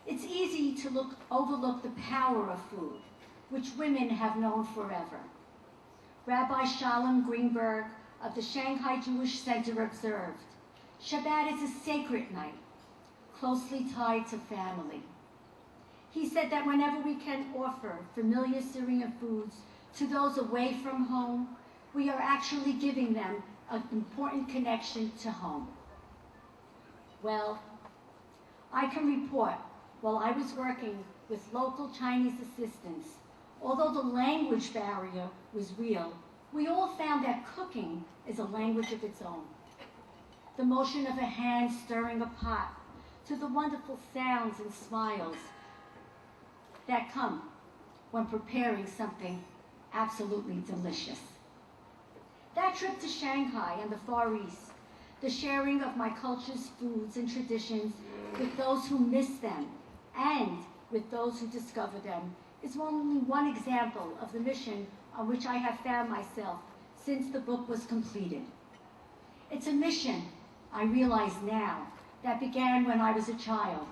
It's easy to overlook the power of food, which women have known forever. Rabbi Shalom Greenberg of the Shanghai Jewish Center observed, Shabbat is a sacred night, closely tied to family. He said that whenever we can offer familiar Syrian foods to those away from home, we are actually giving them an important connection to home. Well, I can report, while I was working with local Chinese assistants, although the language barrier was real, we all found that cooking is a language of its own. The motion of a hand stirring a pot, to the wonderful sounds and smiles that come when preparing something absolutely delicious. That trip to Shanghai and the Far East, the sharing of my culture's foods and traditions with those who miss them and with those who discover them, is only one example of the mission on which I have found myself since the book was completed. It's a mission, I realize now, that began when I was a child.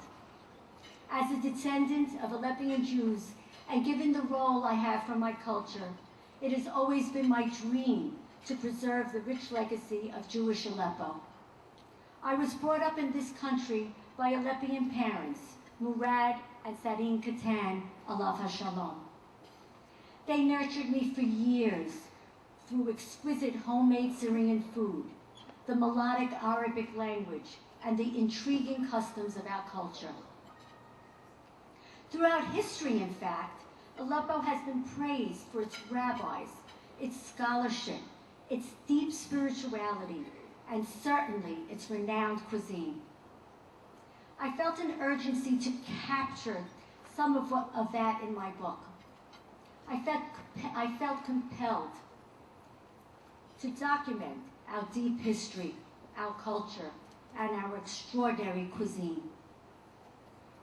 As a descendant of Aleppian Jews, and given the role I have for my culture, it has always been my dream to preserve the rich legacy of Jewish Aleppo. I was brought up in this country by Aleppian parents, Murad and Sarin Katan, Alav HaShalom. They nurtured me for years through exquisite homemade Syrian food, the melodic Arabic language, and the intriguing customs of our culture. Throughout history, in fact, Aleppo has been praised for its rabbis, its scholarship, its deep spirituality, and certainly its renowned cuisine. I felt an urgency to capture some of that in my book. I felt compelled to document our deep history, our culture, and our extraordinary cuisine.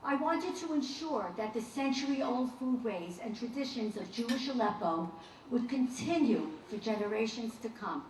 I wanted to ensure that the century-old foodways and traditions of Jewish Aleppo would continue for generations to come.